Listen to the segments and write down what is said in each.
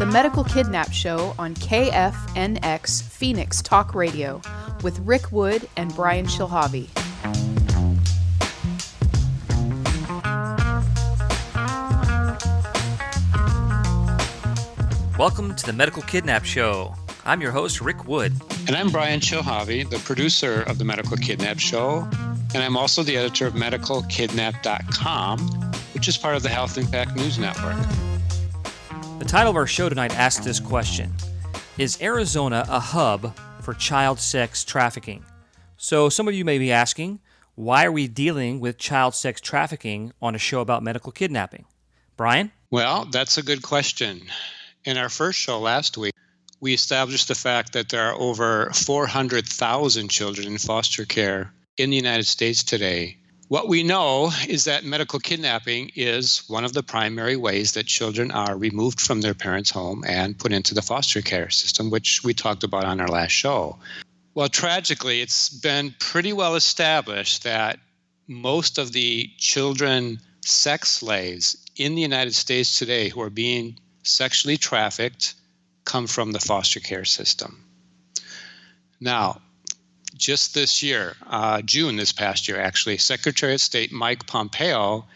The Medical Kidnap Show on KFNX Phoenix Talk Radio with Rick Wood and Brian Shilhavy. Welcome to the Medical Kidnap Show. I'm your host, Rick Wood. And I'm Brian Shilhavy, the producer of the Medical Kidnap Show. And I'm also the editor of medicalkidnap.com, which is part of the Health Impact News Network. The title of our show tonight asks this question: is Arizona a hub for child sex trafficking? So some of you may be asking, why are we dealing with child sex trafficking on a show about medical kidnapping? Brian? Well, that's a good question. In our first show last week, we established the fact that there are over 400,000 children in foster care in the United States today. What we know is that medical kidnapping is one of the primary ways that children are removed from their parents' home and put into the foster care system, which we talked about on our last show. Well, tragically, it's been pretty well established that most of the children sex slaves in the United States today who are being sexually trafficked come from the foster care system. Now, just this year, June this past year actually, Secretary of State Mike Pompeo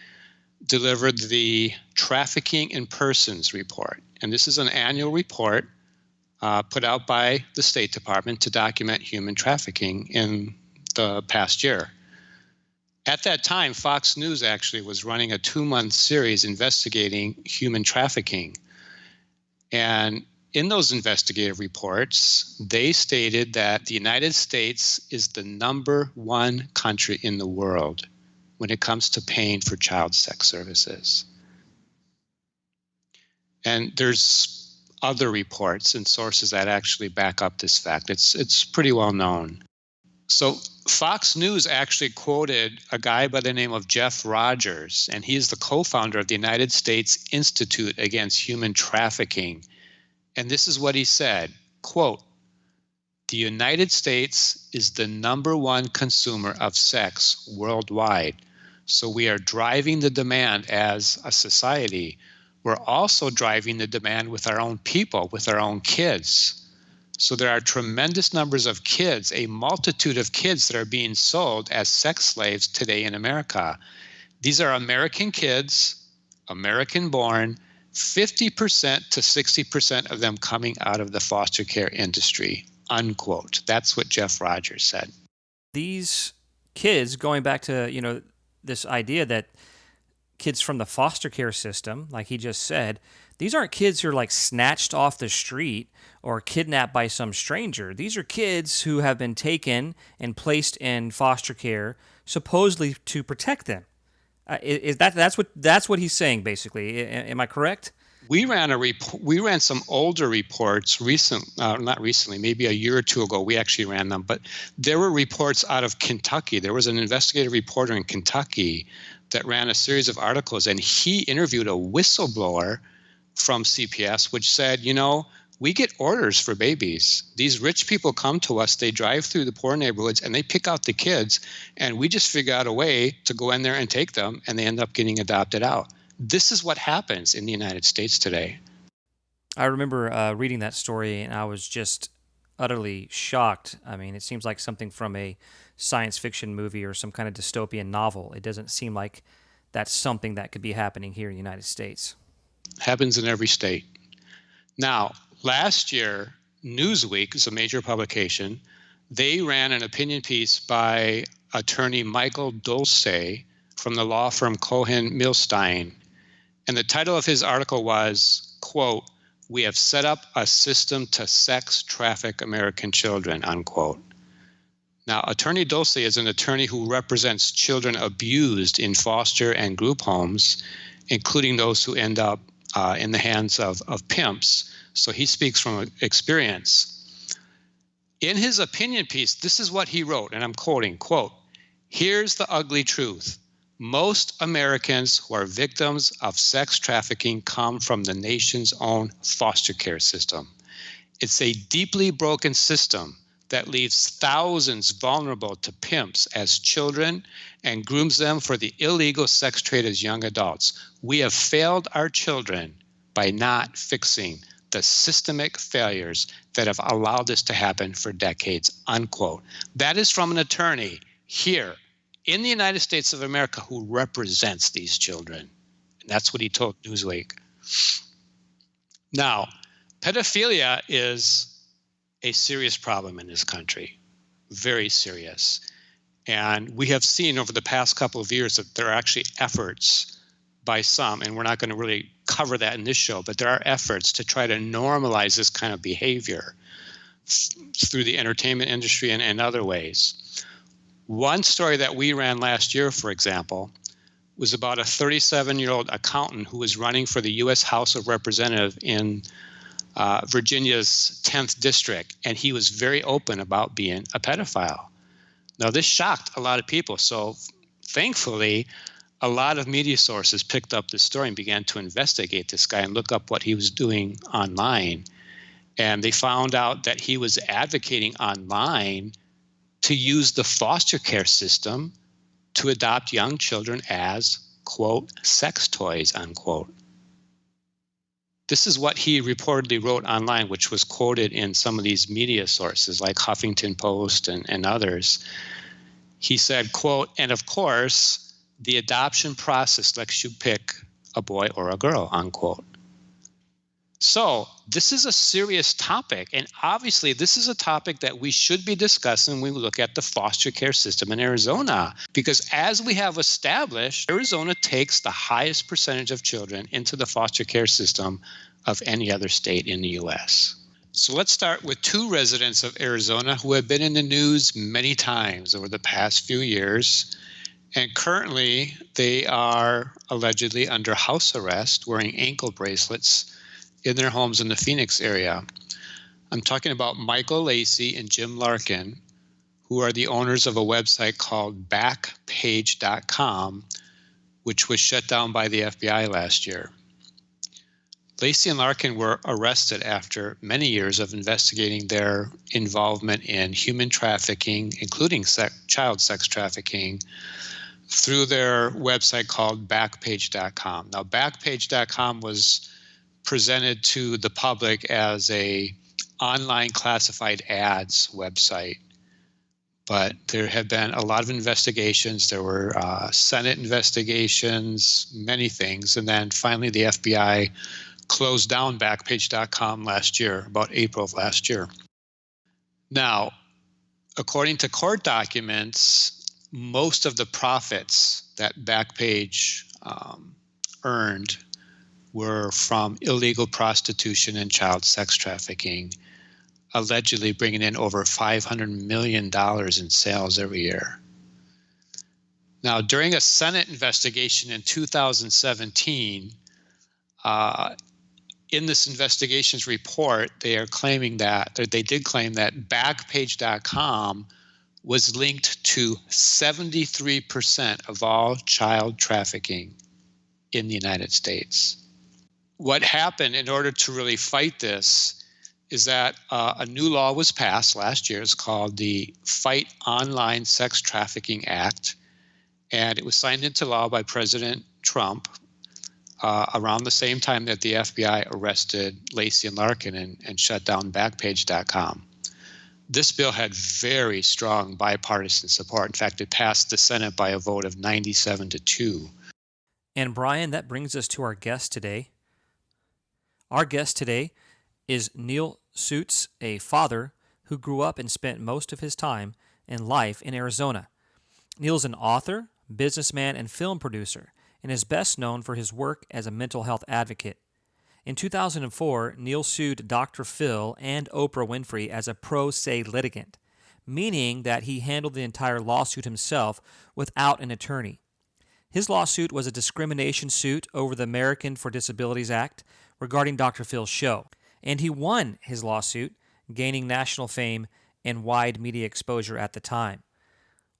delivered the Trafficking in Persons report. And this is an annual report put out by the State Department to document human trafficking in the past year. At that time, Fox News actually was running a 2-month series investigating human trafficking. And in those investigative reports, they stated that the United States is the number one country in the world when it comes to paying for child sex services. And there's other reports and sources that actually back up this fact. It's pretty well known. So Fox News actually quoted a guy by the name of Jeff Rogers, and he's the co-founder of the United States Institute Against Human Trafficking. And this is what he said, quote, "The United States is the number one consumer of sex worldwide. So we are driving the demand as a society. We're also driving the demand with our own people, with our own kids. So there are tremendous numbers of kids, a multitude of kids that are being sold as sex slaves today in America. These are American kids, American born, 50% to 60% of them coming out of the foster care industry," unquote. That's what Jeff Rogers said. These kids, going back to, this idea that kids from the foster care system, like he just said, these aren't kids who are like snatched off the street or kidnapped by some stranger. These are kids who have been taken and placed in foster care, supposedly to protect them. That's what he's saying, basically. Am I correct? We ran some older reports not recently, maybe a year or two ago. We actually ran them, but there were reports out of Kentucky. There was an investigative reporter in Kentucky that ran a series of articles, and he interviewed a whistleblower from CPS, which said, we get orders for babies. These rich people come to us, they drive through the poor neighborhoods, and they pick out the kids, and we just figure out a way to go in there and take them, and they end up getting adopted out. This is what happens in the United States today. I remember reading that story, and I was just utterly shocked. I mean, it seems like something from a science fiction movie or some kind of dystopian novel. It doesn't seem like that's something that could be happening here in the United States. Happens in every state. Now, last year, Newsweek is a major publication. They ran an opinion piece by attorney Michael Dulce from the law firm Cohen-Milstein. And the title of his article was, quote, "We have set up a system to sex traffic American children," unquote. Now, attorney Dulce is an attorney who represents children abused in foster and group homes, including those who end up in the hands of pimps. So he speaks from experience. In his opinion piece, this is what he wrote, and I'm quoting, quote, "Here's the ugly truth. Most Americans who are victims of sex trafficking come from the nation's own foster care system. It's a deeply broken system that leaves thousands vulnerable to pimps as children and grooms them for the illegal sex trade as young adults. We have failed our children by not fixing the the systemic failures that have allowed this to happen for decades, unquote. That is from an attorney here in the United States of America who represents these children. And that's what he told Newsweek. Now, pedophilia is a serious problem in this country, very serious. And we have seen over the past couple of years that there are actually efforts by some, and we're not going to really cover that in this show, but there are efforts to try to normalize this kind of behavior through the entertainment industry and other ways. One story that we ran last year, for example, was about a 37-year-old accountant who was running for the U.S. House of Representatives in Virginia's 10th district, and he was very open about being a pedophile. Now, this shocked a lot of people, so thankfully, a lot of media sources picked up this story and began to investigate this guy and look up what he was doing online. And they found out that he was advocating online to use the foster care system to adopt young children as, quote, sex toys, unquote. This is what he reportedly wrote online, which was quoted in some of these media sources like Huffington Post and others. He said, quote, and of course, the adoption process lets you pick a boy or a girl, unquote. So this is a serious topic, and obviously this is a topic that we should be discussing when we look at the foster care system in Arizona, because as we have established, Arizona takes the highest percentage of children into the foster care system of any other state in the U.S. So let's start with two residents of Arizona who have been in the news many times over the past few years. And currently, they are allegedly under house arrest, wearing ankle bracelets in their homes in the Phoenix area. I'm talking about Michael Lacey and Jim Larkin, who are the owners of a website called Backpage.com, which was shut down by the FBI last year. Lacey and Larkin were arrested after many years of investigating their involvement in human trafficking, including child sex trafficking, through their website called Backpage.com. Now, Backpage.com was presented to the public as a online classified ads website, but there have been a lot of investigations. There were Senate investigations, many things, and then finally the FBI closed down Backpage.com last year, about April of last year. Now, according to court documents, most of the profits that Backpage earned were from illegal prostitution and child sex trafficking, allegedly bringing in over $500 million in sales every year. Now, during a Senate investigation in 2017, in this investigation's report, they did claim that Backpage.com was linked to 73% of all child trafficking in the United States. What happened in order to really fight this is that a new law was passed last year. It's called the Fight Online Sex Trafficking Act, and it was signed into law by President Trump around the same time that the FBI arrested Lacey and Larkin and shut down Backpage.com. This bill had very strong bipartisan support. In fact, it passed the Senate by a vote of 97-2. And Brian, that brings us to our guest today. Our guest today is Neal Sutz, a father who grew up and spent most of his time and life in Arizona. Neal's an author, businessman, and film producer, and is best known for his work as a mental health advocate. In 2004, Neal sued Dr. Phil and Oprah Winfrey as a pro se litigant, meaning that he handled the entire lawsuit himself without an attorney. His lawsuit was a discrimination suit over the American for Disabilities Act regarding Dr. Phil's show, and he won his lawsuit, gaining national fame and wide media exposure at the time.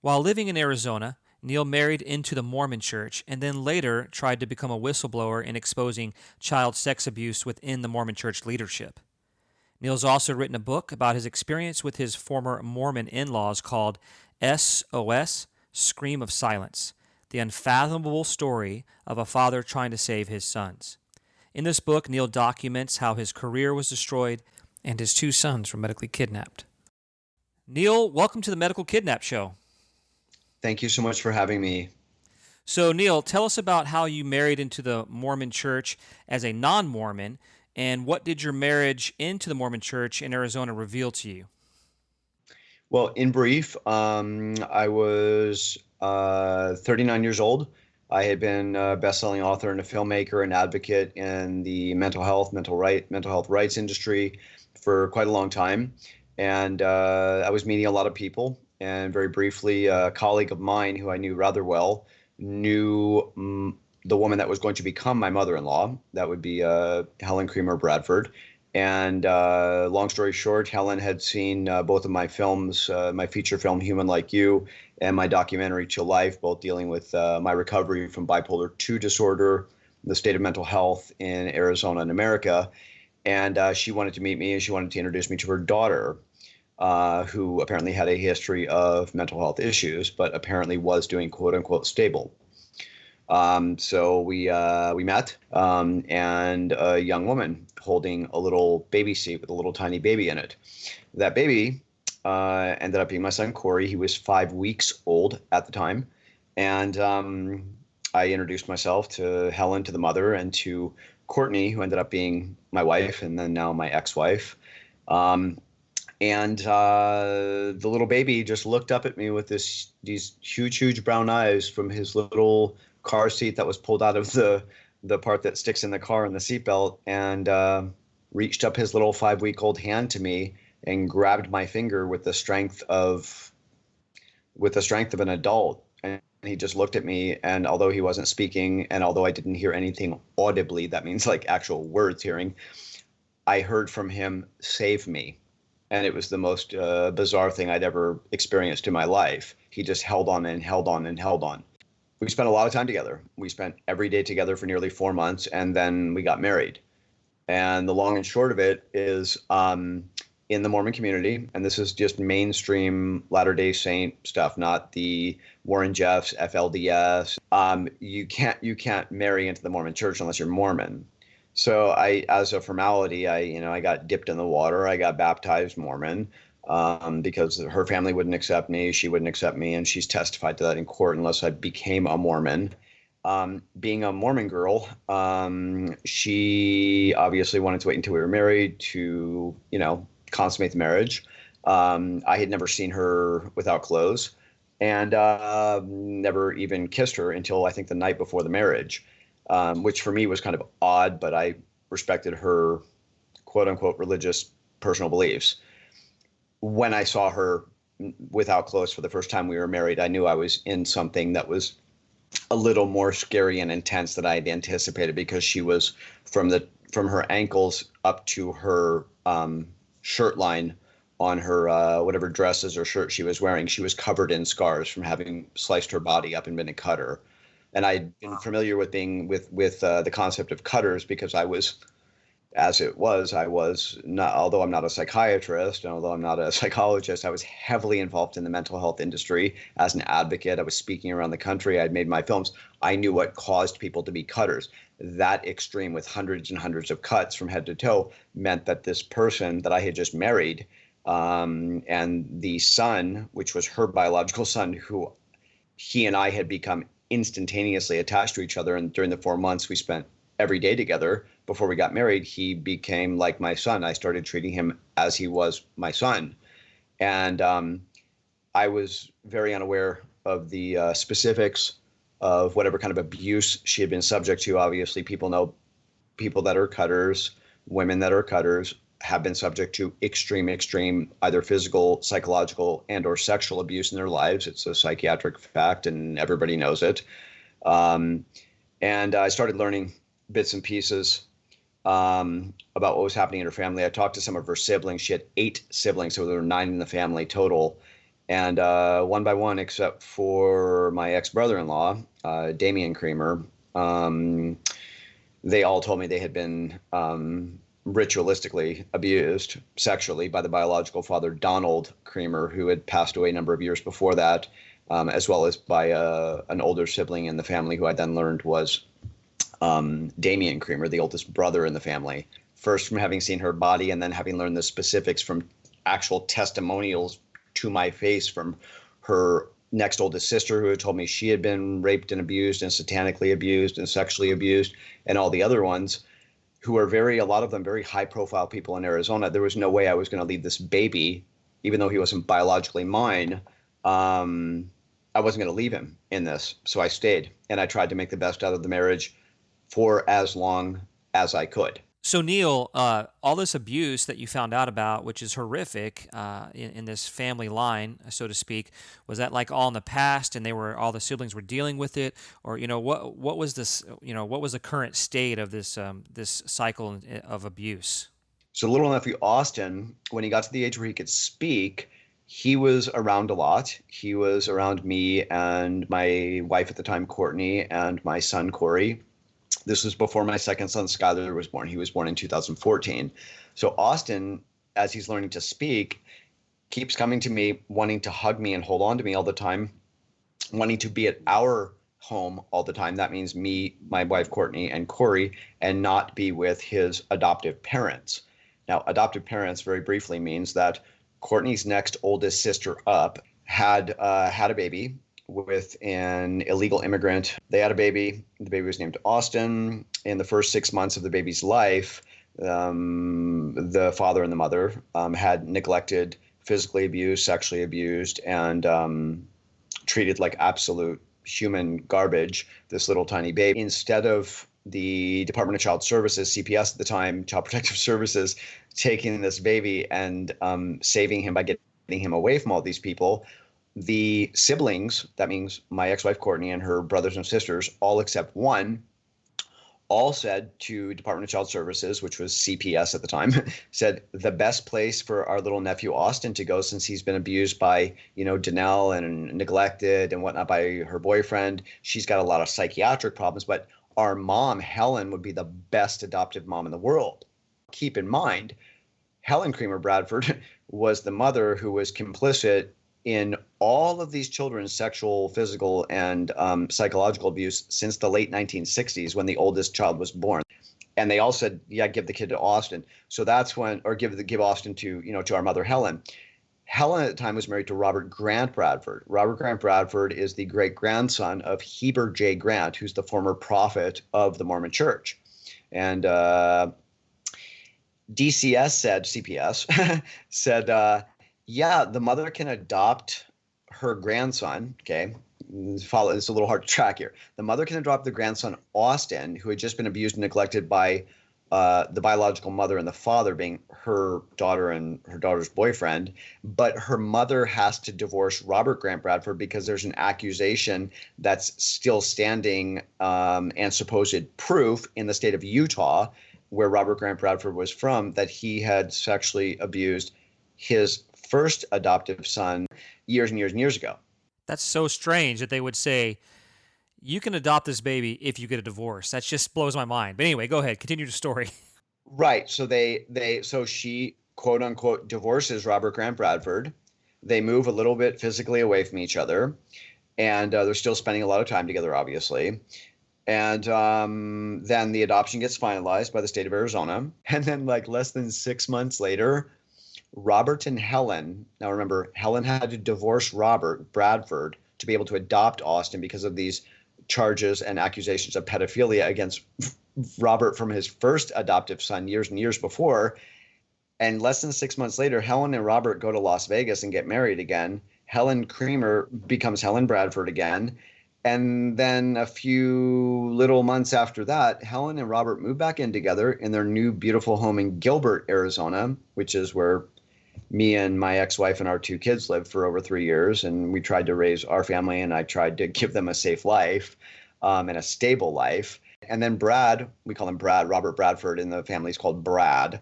While living in Arizona, Neal married into the Mormon church and then later tried to become a whistleblower in exposing child sex abuse within the Mormon church leadership. Neal's also written a book about his experience with his former Mormon in-laws called SOS, Scream of Silence, the unfathomable story of a father trying to save his sons. In this book, Neal documents how his career was destroyed and his 2 sons were medically kidnapped. Neal, welcome to the Medical Kidnap Show. Thank you so much for having me. So, Neal, tell us about how you married into the Mormon church as a non-Mormon, and what did your marriage into the Mormon church in Arizona reveal to you? Well, in brief, I was 39 years old. I had been a best-selling author and a filmmaker and advocate in the mental health rights industry for quite a long time. And I was meeting a lot of people. And very briefly, a colleague of mine who I knew rather well knew the woman that was going to become my mother-in-law. That would be Helen Creamer Bradford. And long story short, Helen had seen both of my films, my feature film, Human Like You, and my documentary, Chill Life, both dealing with my recovery from bipolar II disorder, the state of mental health in Arizona and America. And she wanted to meet me, and she wanted to introduce me to her daughter, who apparently had a history of mental health issues, but apparently was doing quote unquote stable. So we met, and a young woman holding a little baby seat with a little tiny baby in it. That baby ended up being my son, Corey. He was 5 weeks old at the time. And I introduced myself to Helen, to the mother, and to Courtney, who ended up being my wife and then now my ex-wife. And the little baby just looked up at me with these huge brown eyes from his little car seat that was pulled out of the part that sticks in the car in the seatbelt, and reached up his little 5-week-old hand to me and grabbed my finger with the strength of an adult. And he just looked at me, and although he wasn't speaking, and although I didn't hear anything audibly, that means like actual words hearing, I heard from him, "Save me." And it was the most bizarre thing I'd ever experienced in my life. He just held on and held on and held on. We spent a lot of time together. We spent every day together for nearly 4 months, and then we got married. And the long and short of it is, in the Mormon community, and this is just mainstream Latter-day Saint stuff, not the Warren Jeffs, FLDS. You can't marry into the Mormon church unless you're Mormon. So as a formality, I got dipped in the water. I got baptized Mormon. Because her family wouldn't accept me, she wouldn't accept me, and she's testified to that in court unless I became a Mormon. Being a Mormon girl, she obviously wanted to wait until we were married to, consummate the marriage. I had never seen her without clothes, and never even kissed her until I think the night before the marriage, which for me was kind of odd, but I respected her quote unquote religious personal beliefs. When I saw her without clothes for the first time we were married, I knew I was in something that was a little more scary and intense than I had anticipated, because she was from her ankles up to her shirt line on her whatever dresses or shirt she was wearing. She was covered in scars from having sliced her body up and been a cutter. And I'd been familiar with being with the concept of cutters because I was not, although I'm not a psychiatrist and although I'm not a psychologist, I was heavily involved in the mental health industry as an advocate. I was speaking around the country. I'd made my films. I knew what caused people to be cutters. That extreme, with hundreds and hundreds of cuts from head to toe, meant that this person that I had just married, and the son, which was her biological son, who he and I had become instantaneously attached to each other. And during the 4 months we spent every day together before we got married, he became like my son. I started treating him as he was my son. And I was very unaware of the specifics of whatever kind of abuse she had been subject to. Obviously, people know people that are cutters, women that are cutters have been subject to extreme, either physical, psychological, and or sexual abuse in their lives. It's a psychiatric fact, and everybody knows it. And I started learning bits and pieces about what was happening in her family. I talked to some of her siblings. She had 8 siblings, so there were 9 in the family total. And one by one, except for my ex-brother-in-law, Damian Creamer, they all told me they had been ritualistically abused sexually by the biological father, Donald Creamer, who had passed away a number of years before that, as well as by an older sibling in the family who I then learned was Damian Creamer, the oldest brother in the family. First from having seen her body and then having learned the specifics from actual testimonials to my face from her next oldest sister, who had told me she had been raped and abused and satanically abused and sexually abused, and all the other ones who are a lot of them very high profile people in Arizona. There was no way I was going to leave this baby, even though he wasn't biologically mine. I wasn't going to leave him in this. So I stayed and I tried to make the best out of the marriage for as long as I could. So Neal, all this abuse that you found out about, which is horrific in this family line, so to speak, was that like all in the past, and all the siblings were dealing with it, or what was this? What was the current state of this this cycle of abuse? So little nephew Austin, when he got to the age where he could speak, he was around a lot. He was around me and my wife at the time, Courtney, and my son Corey. This was before my second son, Skyler, was born. He was born in 2014. So Austin, as he's learning to speak, keeps coming to me, wanting to hug me and hold on to me all the time, wanting to be at our home all the time. That means me, my wife, Courtney, and Corey, and not be with his adoptive parents. Now, adoptive parents, very briefly, means that Courtney's next oldest sister up had a baby with an illegal immigrant. They had a baby. The baby was named Austin. In the first 6 months of the baby's life, the father and the mother had neglected, physically abused, sexually abused, and treated like absolute human garbage this little tiny baby. Instead of the Department of Child Services, CPS at the time, Child Protective Services, taking this baby and saving him by getting him away from all these people, the siblings, that means my ex-wife Courtney and her brothers and sisters, all except one, all said to Department of Child Services, which was CPS at the time, said the best place for our little nephew Austin to go, since he's been abused by, Danelle and neglected and whatnot by her boyfriend. She's got a lot of psychiatric problems, but our mom, Helen, would be the best adoptive mom in the world. Keep in mind, Helen Creamer Bradford was the mother who was complicit in all of these children's sexual, physical, and psychological abuse since the late 1960s, when the oldest child was born. And they all said, yeah, give the kid to Austin. So that's when, or give Austin to, to our mother, Helen. Helen at the time was married to Robert Grant Bradford. Robert Grant Bradford is the great-grandson of Heber J. Grant, who's the former prophet of the Mormon Church. And CPS said, yeah, the mother can adopt her grandson. Okay, it's a little hard to track here. The mother can adopt the grandson, Austin, who had just been abused and neglected by the biological mother and the father being her daughter and her daughter's boyfriend. But her mother has to divorce Robert Grant Bradford because there's an accusation that's still standing and supposed proof in the state of Utah, where Robert Grant Bradford was from, that he had sexually abused his first adoptive son years and years and years ago. That's so strange that they would say, you can adopt this baby if you get a divorce. That just blows my mind. But anyway, go ahead. Continue the story. Right. So so she, quote unquote, divorces Robert Grant Bradford. They move a little bit physically away from each other. And they're still spending a lot of time together, obviously. And then the adoption gets finalized by the state of Arizona. And then like less than 6 months later, Robert and Helen, now remember, Helen had to divorce Robert Bradford to be able to adopt Austin because of these charges and accusations of pedophilia against Robert from his first adoptive son years and years before. And less than 6 months later, Helen and Robert go to Las Vegas and get married again. Helen Creamer becomes Helen Bradford again. And then a few little months after that, Helen and Robert move back in together in their new beautiful home in Gilbert, Arizona, which is where me and my ex-wife and our two kids lived for over 3 years. And we tried to raise our family, and I tried to give them a safe life and a stable life. And then Brad, we call him Brad, Robert Bradford, and the family's called Brad.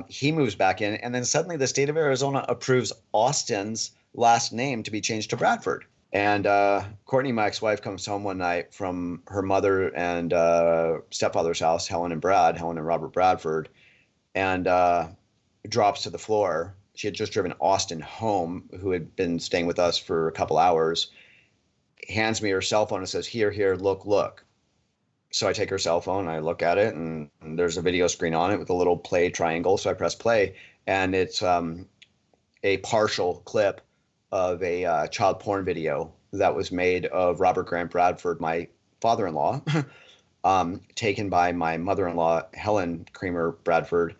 He moves back in, and then suddenly the state of Arizona approves Austin's last name to be changed to Bradford. And Courtney, my ex-wife, comes home one night from her mother and stepfather's house, Helen and Robert Bradford, and drops to the floor. She had just driven Austin home, who had been staying with us for a couple hours, hands me her cell phone and says, here, look. So I take her cell phone, I look at it, and there's a video screen on it with a little play triangle. So I press play, and it's a partial clip of a child porn video that was made of Robert Grant Bradford, my father-in-law, taken by my mother-in-law, Helen Creamer Bradford,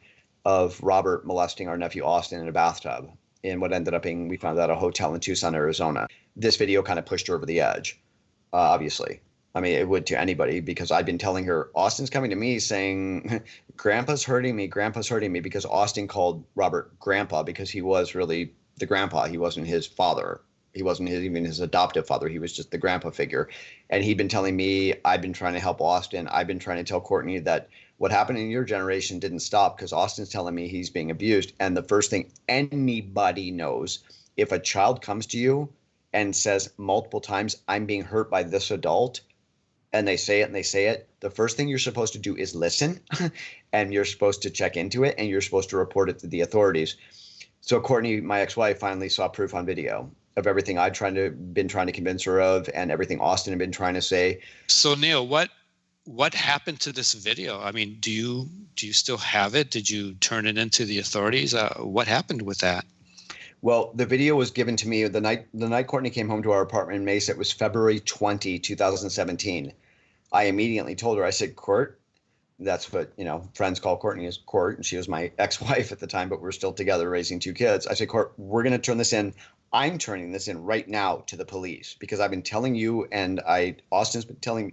of Robert molesting our nephew Austin in a bathtub in what ended up being, we found out, a hotel in Tucson, Arizona. This video kind of pushed her over the edge, obviously. I mean, it would to anybody, because I'd been telling her, Austin's coming to me saying, Grandpa's hurting me, because Austin called Robert Grandpa because he was really the grandpa. He wasn't his father. He wasn't even his adoptive father. He was just the grandpa figure. And he'd been telling me, I've been trying to help Austin. I've been trying to tell Courtney that what happened in your generation didn't stop because Austin's telling me he's being abused. And the first thing anybody knows, if a child comes to you and says multiple times, I'm being hurt by this adult, and they say it, the first thing you're supposed to do is listen, and you're supposed to check into it, and you're supposed to report it to the authorities. So Courtney, my ex-wife, finally saw proof on video of everything I'd been trying to convince her of, and everything Austin had been trying to say. So Neal, what happened to this video? I mean, do you still have it? Did you turn it into the authorities? What happened with that? Well, the video was given to me the night Courtney came home to our apartment in Mesa. It was February 20, 2017. I immediately told her, I said, Court, that's what, friends call Courtney as Court, and she was my ex-wife at the time, but we're still together raising two kids. I said, Court, we're going to turn this in. I'm turning this in right now to the police because I've been telling you, and Austin's been telling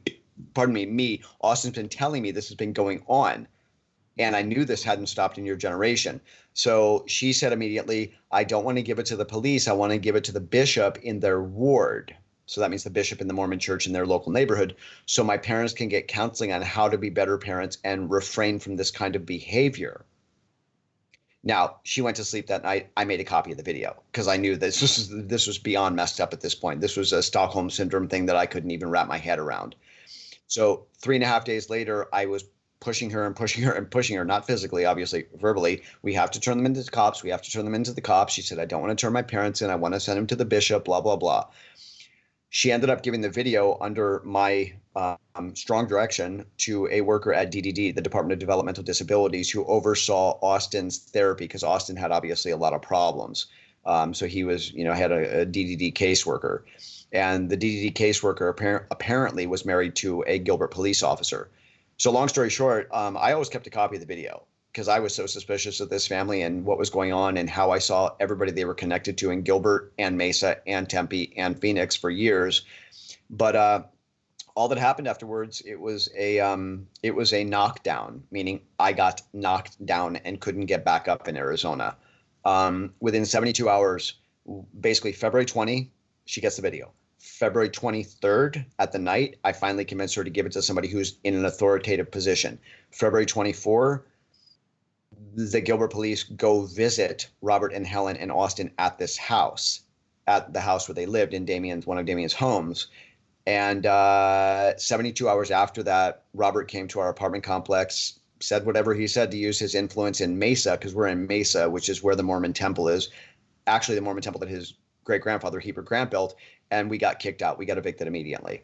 me, Austin's been telling me this has been going on. And I knew this hadn't stopped in your generation. So she said immediately, I don't want to give it to the police. I want to give it to the bishop in their ward. So that means the bishop in the Mormon church in their local neighborhood. So my parents can get counseling on how to be better parents and refrain from this kind of behavior. Now, she went to sleep that night. I made a copy of the video because I knew this was beyond messed up at this point. This was a Stockholm syndrome thing that I couldn't even wrap my head around. So 3.5 days later, I was pushing her, not physically, obviously, verbally. We have to turn them into the cops. She said, I don't want to turn my parents in. I want to send them to the bishop, blah, blah, blah. She ended up giving the video under my strong direction to a worker at DDD, the Department of Developmental Disabilities, who oversaw Austin's therapy because Austin had obviously a lot of problems. So he was, had a DDD caseworker. And the DDD caseworker apparently was married to a Gilbert police officer. So long story short, I always kept a copy of the video because I was so suspicious of this family and what was going on and how I saw everybody they were connected to in Gilbert and Mesa and Tempe and Phoenix for years. But all that happened afterwards, it was a knockdown, meaning I got knocked down and couldn't get back up in Arizona. Within 72 hours, basically February 20, she gets the video. February 23rd at the night, I finally convinced her to give it to somebody who's in an authoritative position. February 24, the Gilbert police go visit Robert and Helen and Austin at this house, at the house where they lived in one of Damien's homes. And 72 hours after that, Robert came to our apartment complex, said whatever he said to use his influence in Mesa, because we're in Mesa, which is where the Mormon temple is. Actually, the Mormon temple that his great-grandfather Heber Grant built, and we got kicked out. We got evicted immediately.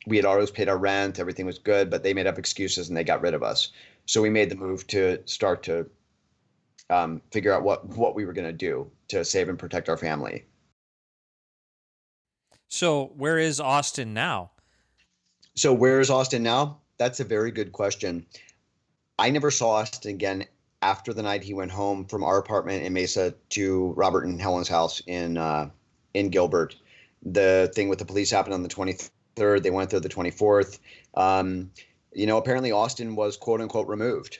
We had always paid our rent. Everything was good, but they made up excuses and they got rid of us. So we made the move to start to figure out what we were going to do to save and protect our family. So where is Austin now? So where is Austin now? That's a very good question. I never saw Austin again after the night he went home from our apartment in Mesa to Robert and Helen's house in Gilbert. The thing with the police happened on the 23rd. They went there the 24th. Apparently Austin was quote unquote removed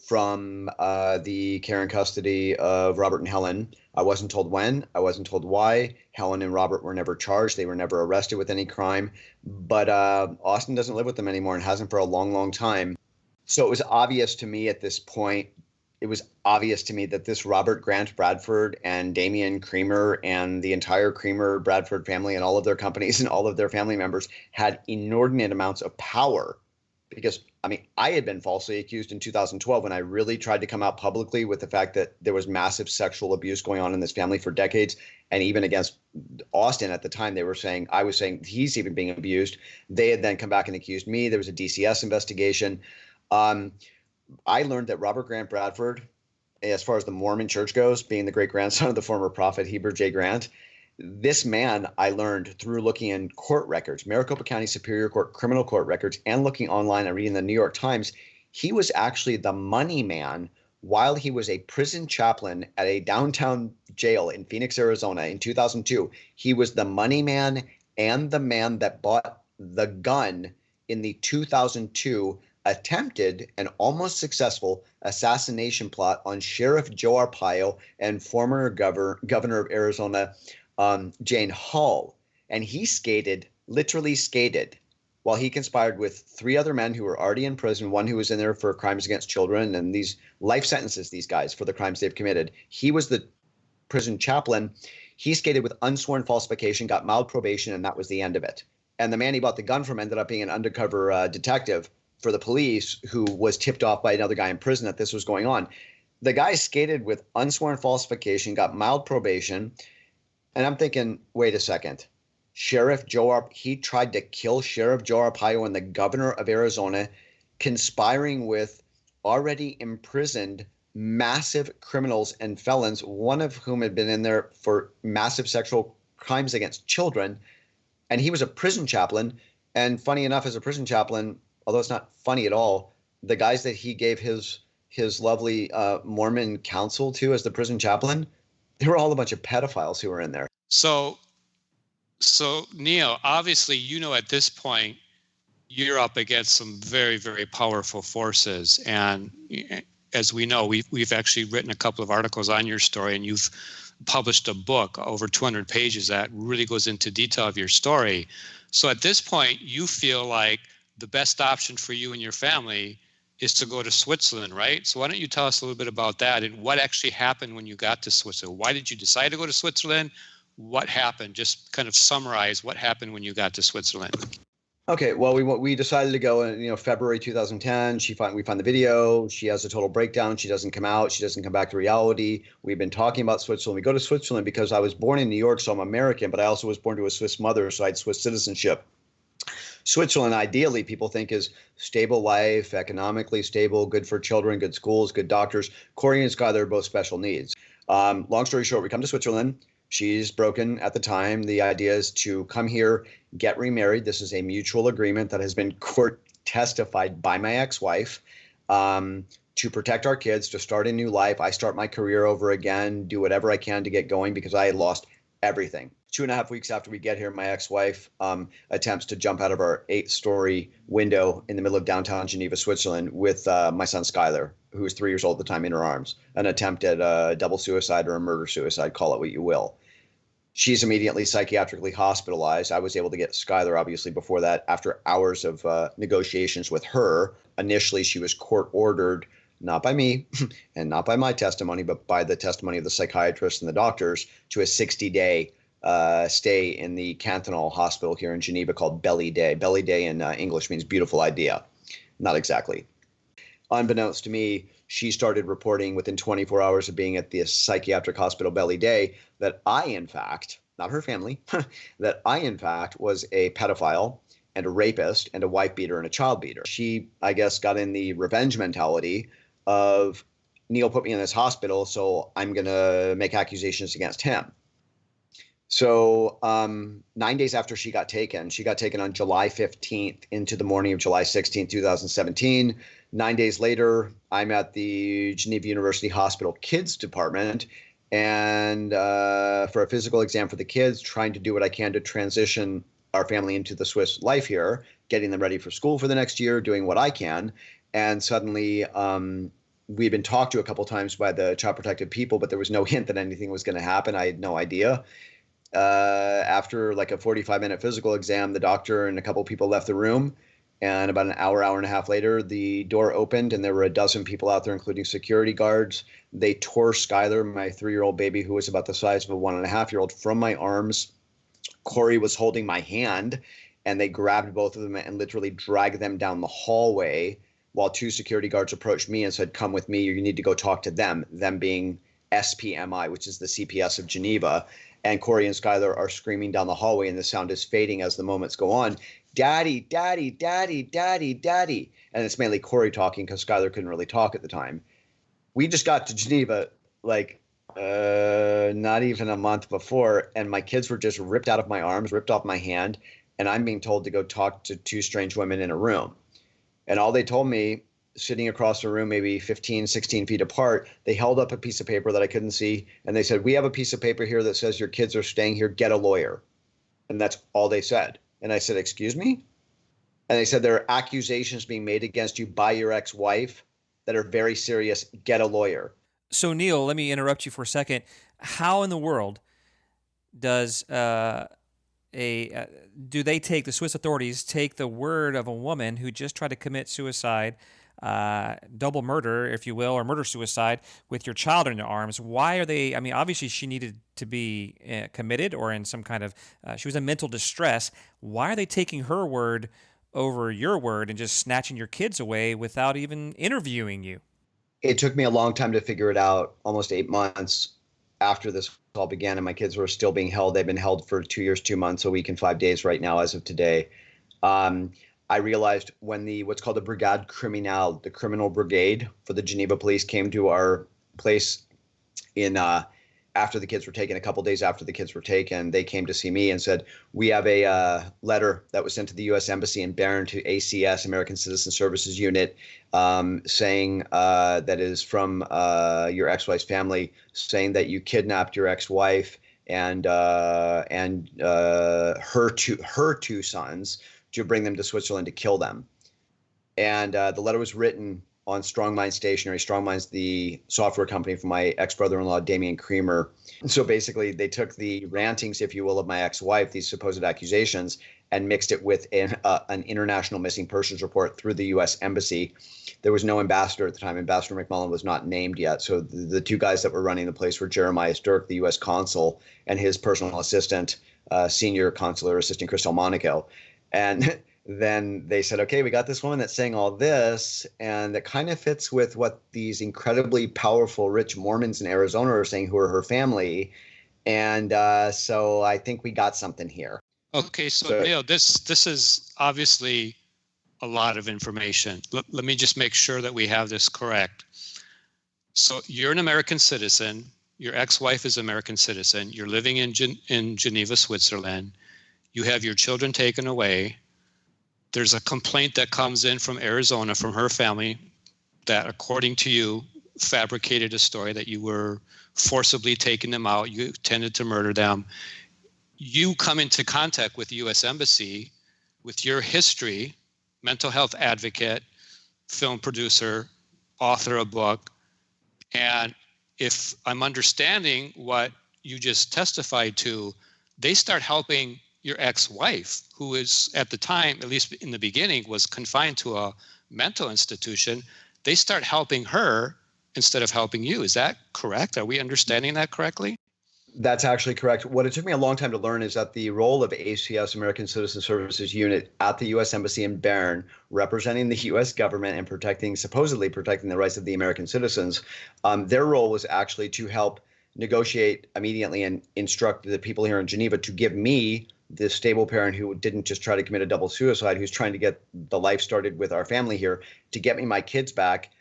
from the care and custody of Robert and Helen. I wasn't told when. I wasn't told why. Helen and Robert were never charged. They were never arrested with any crime. But Austin doesn't live with them anymore and hasn't for a long, long time. So it was obvious to me at this point. It was obvious to me that this Robert Grant Bradford and Damien Creamer and the entire Creamer Bradford family and all of their companies and all of their family members had inordinate amounts of power because, I mean, I had been falsely accused in 2012 when I really tried to come out publicly with the fact that there was massive sexual abuse going on in this family for decades. And even against Austin at the time, I was saying he's even being abused. They had then come back and accused me. There was a DCS investigation. I learned that Robert Grant Bradford, as far as the Mormon church goes, being the great grandson of the former prophet Heber J. Grant, this man I learned through looking in court records, Maricopa County Superior Court criminal court records, and looking online and reading the New York Times. He was actually the money man while he was a prison chaplain at a downtown jail in Phoenix, Arizona in 2002. He was the money man and the man that bought the gun in the 2002 attempted and almost successful assassination plot on Sheriff Joe Arpaio and former governor of Arizona, Jane Hall. And he literally skated, while he conspired with 3 other men who were already in prison, one who was in there for crimes against children and these life sentences, these guys, for the crimes they've committed. He was the prison chaplain. He skated with unsworn falsification, got mild probation, and that was the end of it. And the man he bought the gun from ended up being an undercover detective for the police who was tipped off by another guy in prison that this was going on. The guy skated with unsworn falsification, got mild probation. And I'm thinking, wait a second. He tried to kill Sheriff Joe Arpaio and the governor of Arizona, conspiring with already imprisoned massive criminals and felons, one of whom had been in there for massive sexual crimes against children. And he was a prison chaplain. And funny enough, as a prison chaplain, although it's not funny at all, the guys that he gave his lovely Mormon counsel to as the prison chaplain, they were all a bunch of pedophiles who were in there. So Neal, obviously, at this point, you're up against some very, very powerful forces. And as we know, we've actually written a couple of articles on your story, and you've published a book over 200 pages that really goes into detail of your story. So at this point, you feel like the best option for you and your family is to go to Switzerland, right? So why don't you tell us a little bit about that and what actually happened when you got to Switzerland? Why did you decide to go to Switzerland? What happened? Just kind of summarize what happened when you got to Switzerland. Okay, well, we decided to go in February 2010. We find the video. She has a total breakdown. She doesn't come out. She doesn't come back to reality. We've been talking about Switzerland. We go to Switzerland because I was born in New York, so I'm American, but I also was born to a Swiss mother, so I had Swiss citizenship. Switzerland, ideally, people think is stable life, economically stable, good for children, good schools, good doctors. Corey and Skylar are both special needs. Long story short, we come to Switzerland. She's broken at the time. The idea is to come here, get remarried. This is a mutual agreement that has been court testified by my ex-wife to protect our kids, to start a new life. I start my career over again, do whatever I can to get going because I had lost everything. 2.5 weeks after we get here, my ex-wife attempts to jump out of our 8-story window in the middle of downtown Geneva, Switzerland, with my son Skylar, who was 3 years old at the time, in her arms. An attempt at a double suicide or a murder-suicide, call it what you will. She's immediately psychiatrically hospitalized. I was able to get Skylar, obviously, before that, after hours of negotiations with her. Initially, she was court-ordered, not by me and not by my testimony, but by the testimony of the psychiatrists and the doctors, to a 60-day stay in the cantonal hospital here in Geneva called Belly Day. Belly Day in English means beautiful idea. Not exactly. Unbeknownst to me, she started reporting within 24 hours of being at the psychiatric hospital Belly Day that I, in fact, not her family, that I, in fact, was a pedophile and a rapist and a wife beater and a child beater. She, I guess, got in the revenge mentality of Neal put me in this hospital, so I'm going to make accusations against him. So 9 days after she got taken on July 15th into the morning of July 16th, 2017. 9 days later, I'm at the Geneva University Hospital Kids Department and for a physical exam for the kids, trying to do what I can to transition our family into the Swiss life here, getting them ready for school for the next year, doing what I can. And suddenly we've been talked to a couple times by the child protective people, but there was no hint that anything was going to happen. I had no idea. After like a 45-minute physical exam, the doctor and a couple people left the room. And about an hour and a half later, the door opened and there were a dozen people out there, including security guards. They tore Skylar, my 3-year-old baby, who was about the size of a 1.5-year-old, from my arms. Corey was holding my hand and they grabbed both of them and literally dragged them down the hallway while two security guards approached me and said, "Come with me. You need to go talk to them." Them being SPMI, which is the CPS of Geneva. And Corey and Skylar are screaming down the hallway, and the sound is fading as the moments go on. "Daddy, daddy, daddy, daddy, daddy." And it's mainly Corey talking because Skylar couldn't really talk at the time. We just got to Geneva like not even a month before, and my kids were just ripped out of my arms, ripped off my hand, and I'm being told to go talk to two strange women in a room. And all they told me, sitting across the room, maybe 15, 16 feet apart, they held up a piece of paper that I couldn't see, and they said, "We have a piece of paper here that says your kids are staying here. Get a lawyer." And that's all they said. And I said, "Excuse me?" And they said, "There are accusations being made against you by your ex-wife that are very serious. Get a lawyer." So, Neal, let me interrupt you for a second. How in the world does do they take, the Swiss authorities take the word of a woman who just tried to commit suicide, double murder, if you will, or murder-suicide with your child in your arms? Why are they, I mean, obviously she needed to be committed or in some kind of, she was in mental distress. Why are they taking her word over your word and just snatching your kids away without even interviewing you? It took me a long time to figure it out, almost 8 months after this all began, and my kids were still being held. They've been held for 2 years, 2 months, a week and 5 days right now as of today. I realized when what's called the Brigade Criminale, the criminal brigade for the Geneva police, came to our place in after the kids were taken, a couple days after the kids were taken, they came to see me and said, "We have a letter that was sent to the U.S. Embassy in Bern to ACS, American Citizen Services Unit, saying that is from your ex-wife's family, saying that you kidnapped your ex-wife and her two sons to bring them to Switzerland to kill them." And the letter was written on Strong Minds Stationery. Strong Minds, the software company for my ex-brother-in-law, Damian Creamer. So basically, they took the rantings, if you will, of my ex-wife, these supposed accusations, and mixed it with an international missing persons report through the U.S. Embassy. There was no ambassador at the time. Ambassador McMullen was not named yet. So the two guys that were running the place were Jeremiah Sturck, the U.S. consul, and his personal assistant, senior consular assistant, Chris Delmonico. And then they said, "Okay, we got this woman that's saying all this, and that kind of fits with what these incredibly powerful, rich Mormons in Arizona are saying, who are her family. And so I think we got something here." Okay, so Neal, this is obviously a lot of information. Let me just make sure that we have this correct. So you're an American citizen. Your ex-wife is an American citizen. You're living in Geneva, Switzerland. You have your children taken away. There's a complaint that comes in from Arizona from her family that, according to you, fabricated a story that you were forcibly taking them out. You intended to murder them. You come into contact with the U.S. Embassy with your history, mental health advocate, film producer, author of a book. And if I'm understanding what you just testified to, they start helping your ex-wife, who is at the time, at least in the beginning, was confined to a mental institution. They start helping her instead of helping you. Is that correct? Are we understanding that correctly? That's actually correct. What it took me a long time to learn is that the role of ACS, American Citizen Services Unit, at the U.S. Embassy in Bern, representing the U.S. government and supposedly protecting the rights of the American citizens, their role was actually to help negotiate immediately and instruct the people here in Geneva to give me, this stable parent who didn't just try to commit a double suicide, who's trying to get the life started with our family here, to get me my kids back,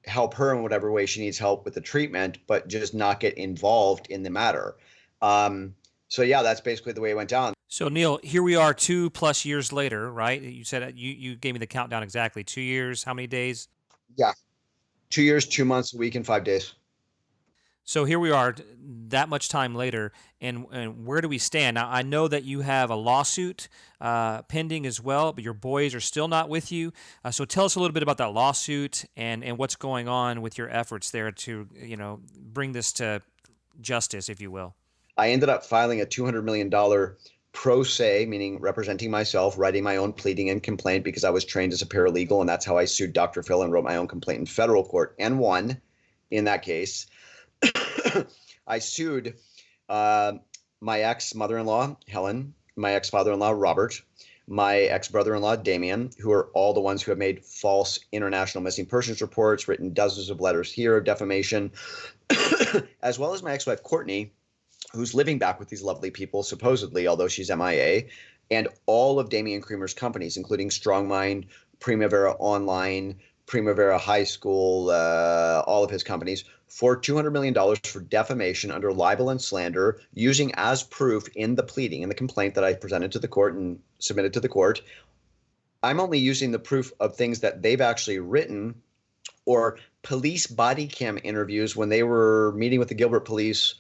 help her in whatever way she needs help with the treatment, but just not get involved in the matter. So yeah, that's basically the way it went down. So, Neal, here we are 2+ years later, right? You said you gave me the countdown exactly. 2 years, how many days? Yeah. 2 years, 2 months, a week, and 5 days. So here we are that much time later, and where do we stand? Now, I know that you have a lawsuit pending as well, but your boys are still not with you. So tell us a little bit about that lawsuit and what's going on with your efforts there to, bring this to justice, if you will. I ended up filing a $200 million pro se, meaning representing myself, writing my own pleading and complaint because I was trained as a paralegal, and that's how I sued Dr. Phil and wrote my own complaint in federal court and won in that case. I sued my ex-mother-in-law, Helen, my ex-father-in-law, Robert, my ex-brother-in-law, Damien, who are all the ones who have made false international missing persons reports, written dozens of letters here of defamation, as well as my ex-wife, Courtney, who's living back with these lovely people, supposedly, although she's MIA, and all of Damien Creamer's companies, including Strongmind, Primavera Online, Primavera High School, all of his companies, for $200 million for defamation under libel and slander, using as proof in the pleading, in the complaint that I presented to the court and submitted to the court. I'm only using the proof of things that they've actually written, or police body cam interviews when they were meeting with the Gilbert police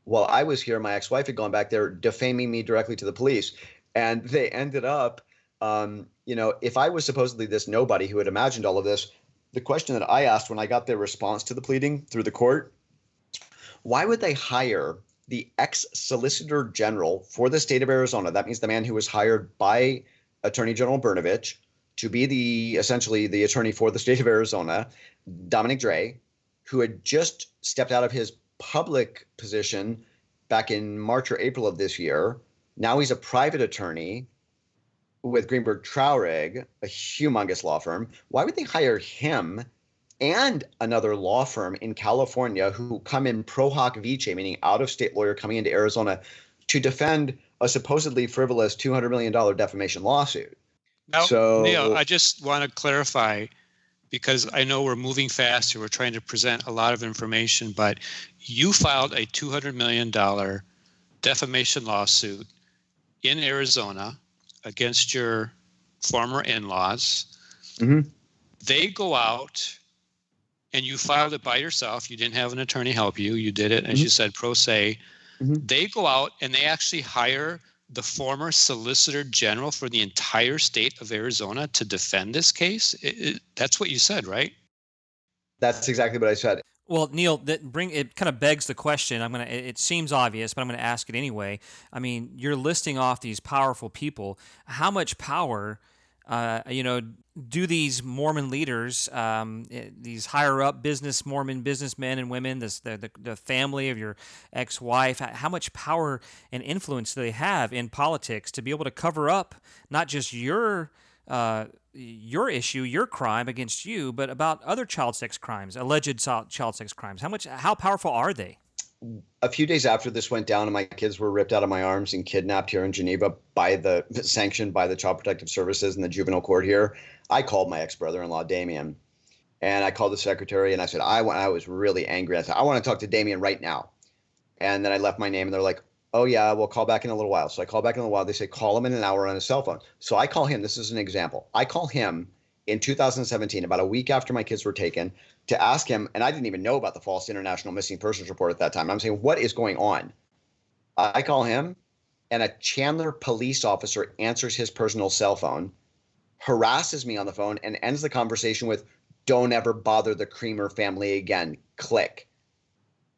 while I was here. My ex-wife had gone back there defaming me directly to the police. And they ended up, if I was supposedly this nobody who had imagined all of this, the question that I asked when I got their response to the pleading through the court, why would they hire the ex-solicitor general for the state of Arizona? That means the man who was hired by Attorney General Brnovich to be essentially the attorney for the state of Arizona, Dominic Dre, who had just stepped out of his public position back in March or April of this year. Now he's a private attorney with Greenberg Traurig, a humongous law firm. Why would they hire him and another law firm in California who come in pro hoc vice, meaning out-of-state lawyer coming into Arizona, to defend a supposedly frivolous $200 million defamation lawsuit? Now, Neal, I just want to clarify, because I know we're moving fast and we're trying to present a lot of information, but you filed a $200 million defamation lawsuit in Arizona against your former in-laws. Mm-hmm. They go out, and you filed it by yourself. You didn't have an attorney help you. You did it, as you said, pro se. Mm-hmm. They go out and they actually hire the former Solicitor General for the entire state of Arizona to defend this case. That's what you said, right? That's exactly what I said. Well, Neal, it kind of begs the question. It seems obvious, but I'm going to ask it anyway. I mean, you're listing off these powerful people. How much power, do these Mormon leaders, these higher up Mormon businessmen and women, the family of your ex-wife, how much power and influence do they have in politics to be able to cover up not just your issue, your crime against you, but about other child sex crimes, alleged child sex crimes? How powerful are they? A few days after this went down and my kids were ripped out of my arms and kidnapped here in Geneva sanctioned by the Child Protective Services and the juvenile court here, I called my ex-brother-in-law, Damien, and I called the secretary and I said, I was really angry. I said, I want to talk to Damien right now. And then I left my name and they're like, oh yeah, we'll call back in a little while. So I call back in a little while. They say, call him in an hour on his cell phone. So I call him. This is an example. I call him in 2017, about a week after my kids were taken, to ask him, and I didn't even know about the false international missing persons report at that time. I'm saying, what is going on? I call him, and a Chandler police officer answers his personal cell phone, harasses me on the phone, and ends the conversation with, don't ever bother the Creamer family again. Click.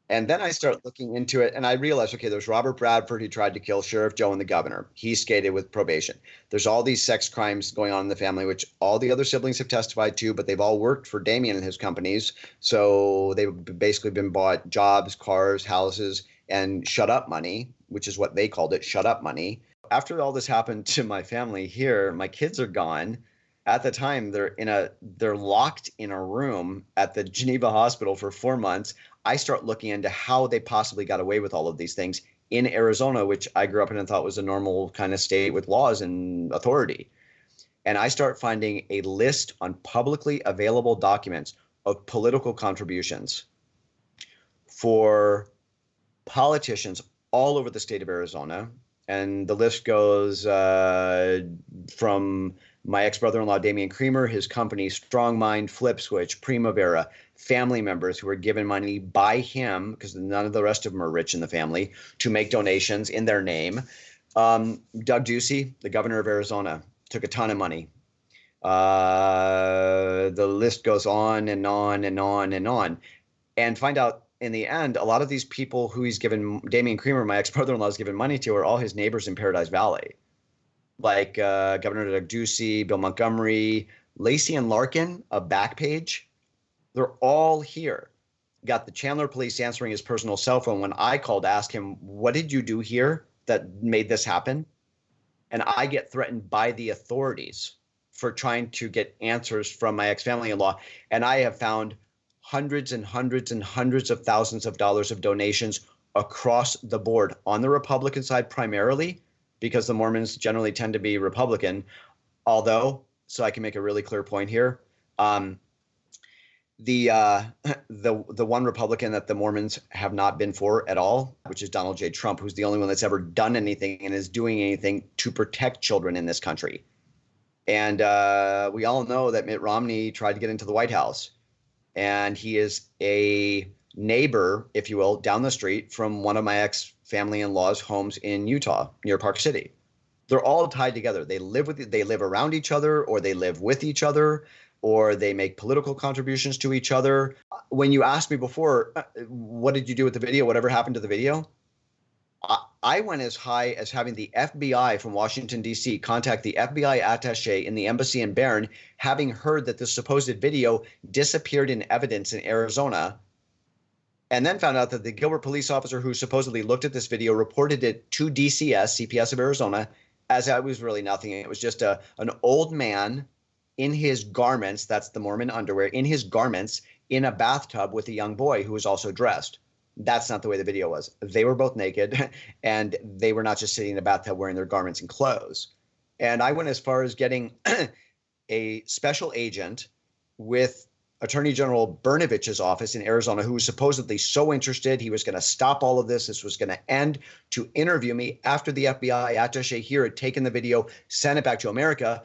And then I start looking into it, and I realize, okay, there's Robert Bradford who tried to kill Sheriff Joe and the governor. He skated with probation. There's all these sex crimes going on in the family, which all the other siblings have testified to, but they've all worked for Damien and his companies. So they've basically been bought jobs, cars, houses, and shut up money, which is what they called it, shut up money. After all this happened to my family here, my kids are gone. At the time, they're locked in a room at the Geneva hospital for 4 months. I start looking into how they possibly got away with all of these things in Arizona, which I grew up in and thought was a normal kind of state with laws and authority. And I start finding a list on publicly available documents of political contributions for politicians all over the state of Arizona. And the list goes from my ex-brother-in-law, Damien Creamer, his company, Strongmind, FlipSwitch, Primavera, family members who were given money by him, because none of the rest of them are rich in the family, to make donations in their name. Doug Ducey, the governor of Arizona, took a ton of money. The list goes on and on and on and on. And find out in the end, a lot of these people who he's given, Damien Creamer, my ex-brother-in-law, has given money to, are all his neighbors in Paradise Valley. Like Governor Doug Ducey, Bill Montgomery, Lacey and Larkin, a Backpage. They're all here. Got the Chandler police answering his personal cell phone when I called to ask him, what did you do here that made this happen? and I get threatened by the authorities for trying to get answers from my ex-family-in-law. And I have found hundreds and hundreds and hundreds of thousands of dollars of donations across the board on the Republican side primarily, because the Mormons generally tend to be Republican. Although, so I can make a really clear point here, the one Republican that the Mormons have not been for at all, which is Donald J. Trump, who's the only one that's ever done anything and is doing anything to protect children in this country. And we all know that Mitt Romney tried to get into the White House, and he is a neighbor, if you will, down the street from one of my ex-family-in-law's homes in Utah, near Park City. They're all tied together. They live around each other, or they live with each other, or they make political contributions to each other. When you asked me before, what did you do with the video? Whatever happened to the video? I went as high as having the FBI from Washington, D.C. contact the FBI attaché in the embassy in Bern, having heard that the supposed video disappeared in evidence in Arizona, and then found out that the Gilbert police officer who supposedly looked at this video reported it to DCS, CPS of Arizona, as it was really nothing. It was just an old man in his garments, that's the Mormon underwear, in his garments in a bathtub with a young boy who was also dressed. That's not the way the video was. They were both naked, and they were not just sitting in a bathtub wearing their garments and clothes. And I went as far as getting a special agent with Attorney General Brnovich's office in Arizona, who was supposedly so interested he was going to stop all of this. This was going to end, to interview me after the FBI attaché here had taken the video, sent it back to America.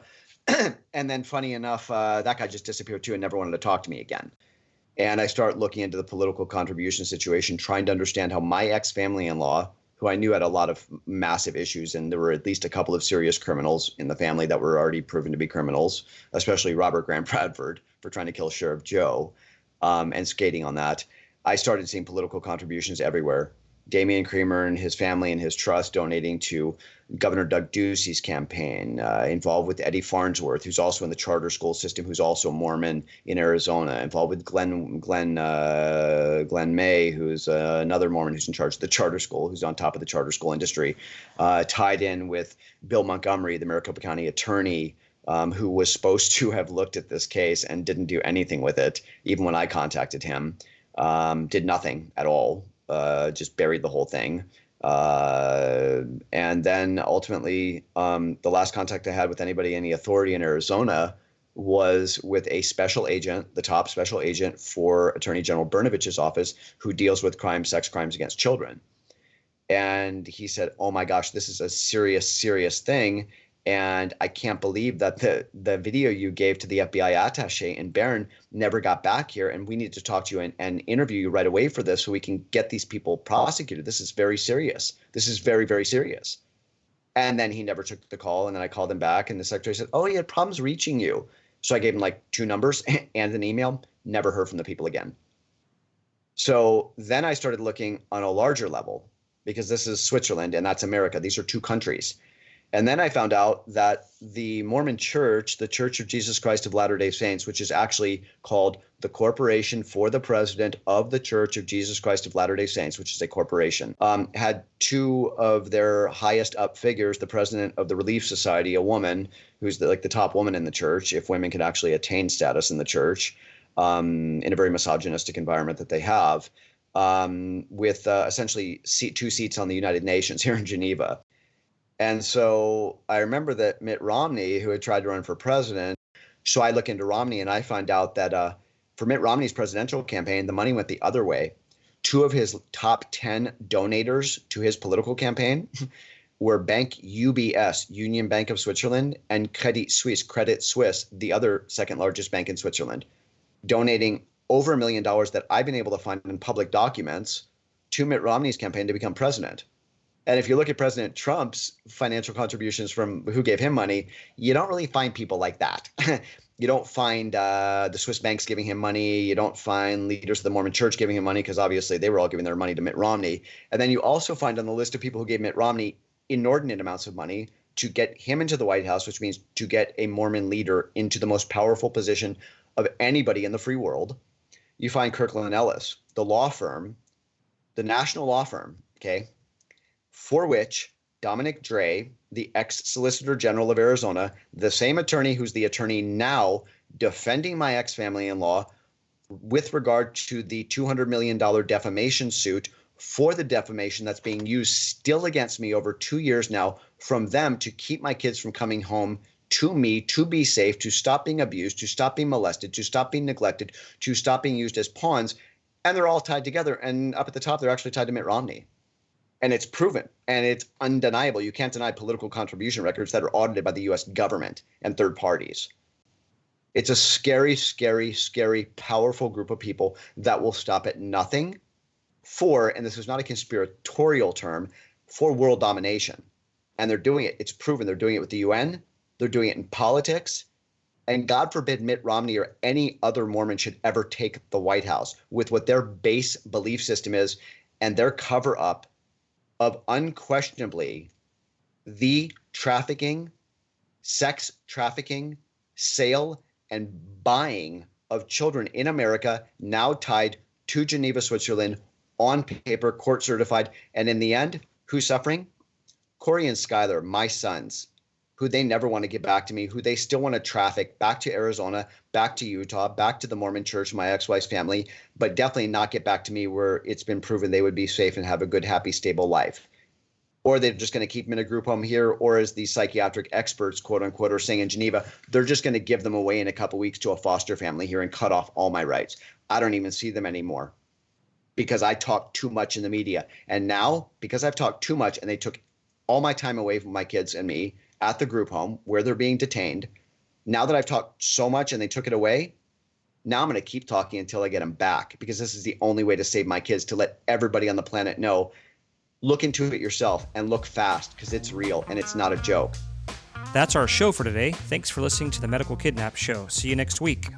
And then funny enough, that guy just disappeared too and never wanted to talk to me again. And I start looking into the political contribution situation, trying to understand how my ex-family-in-law, who I knew had a lot of massive issues, and there were at least a couple of serious criminals in the family that were already proven to be criminals, especially Robert Graham Bradford for trying to kill Sheriff Joe, and skating on that. I started seeing political contributions everywhere. Damian Creamer and his family and his trust donating to Governor Doug Ducey's campaign, involved with Eddie Farnsworth, who's also in the charter school system, who's also Mormon in Arizona, involved with Glenn May, who's another Mormon who's in charge of the charter school, who's on top of the charter school industry, tied in with Bill Montgomery, the Maricopa County attorney, who was supposed to have looked at this case and didn't do anything with it, even when I contacted him, did nothing at all. Just buried the whole thing. And then ultimately, the last contact I had with anybody, any authority in Arizona, was with a special agent, the top special agent for Attorney General Brnovich's office, who deals with sex crimes against children. And he said, oh my gosh, this is a serious, serious thing. And I can't believe that the video you gave to the FBI attaché in Bern never got back here. And we need to talk to you and interview you right away for this so we can get these people prosecuted. This is very serious. This is very, very serious. And then he never took the call. And then I called him back, and the secretary said, oh, he had problems reaching you. So I gave him like 2 numbers and an email. Never heard from the people again. So then I started looking on a larger level, because this is Switzerland and that's America. These are 2 countries. And then I found out that the Mormon Church, the Church of Jesus Christ of Latter-day Saints, which is actually called the Corporation for the President of the Church of Jesus Christ of Latter-day Saints, which is a corporation, had 2 of their highest up figures, the president of the Relief Society, a woman who's the top woman in the church, if women can actually attain status in the church, in a very misogynistic environment that they have, with essentially 2 seats on the United Nations here in Geneva. And so I remember that Mitt Romney, who had tried to run for president, so I look into Romney and I find out that for Mitt Romney's presidential campaign, the money went the other way. 2 of his top 10 donators to his political campaign were Bank UBS, Union Bank of Switzerland, and Credit Suisse, the other second largest bank in Switzerland, donating over $1 million that I've been able to find in public documents to Mitt Romney's campaign to become president. And if you look at President Trump's financial contributions from who gave him money, you don't really find people like that. You don't find the Swiss banks giving him money. You don't find leaders of the Mormon Church giving him money, because obviously they were all giving their money to Mitt Romney. And then you also find on the list of people who gave Mitt Romney inordinate amounts of money to get him into the White House, which means to get a Mormon leader into the most powerful position of anybody in the free world. You find Kirkland Ellis, the law firm, the national law firm, okay, for which Dominic Dre the ex-Solicitor General of Arizona, the same attorney who's the attorney now defending my ex-family-in-law with regard to the $200 million defamation suit for the defamation that's being used still against me over 2 years now from them to keep my kids from coming home to me, to be safe, to stop being abused, to stop being molested, to stop being neglected, to stop being used as pawns. And they're all tied together. And up at the top, they're actually tied to Mitt Romney. And it's proven and it's undeniable. You can't deny political contribution records that are audited by the U.S. government and third parties. It's a scary, scary, scary, powerful group of people that will stop at nothing for, and this is not a conspiratorial term, for world domination. And they're doing it. It's proven. They're doing it with the UN. They're doing it in politics. And God forbid Mitt Romney or any other Mormon should ever take the White House with what their base belief system is and their cover up of unquestionably the trafficking, sex trafficking, sale, and buying of children in America, now tied to Geneva, Switzerland, on paper, court certified. And in the end, who's suffering? Corey and Skylar, my sons, who they never want to get back to me, who they still want to traffic back to Arizona, back to Utah, back to the Mormon church, my ex-wife's family, but definitely not get back to me where it's been proven they would be safe and have a good, happy, stable life. Or they're just going to keep them in a group home here, or as the psychiatric experts, quote unquote, are saying in Geneva, they're just going to give them away in a couple weeks to a foster family here and cut off all my rights. I don't even see them anymore because I talk too much in the media. And now, because I've talked too much and they took all my time away from my kids and me at the group home where they're being detained, now that I've talked so much and they took it away, now I'm going to keep talking until I get them back, because this is the only way to save my kids, to let everybody on the planet know. Look into it yourself and look fast, because it's real and it's not a joke. That's our show for today. Thanks for listening to the Medical Kidnap Show. See you next week.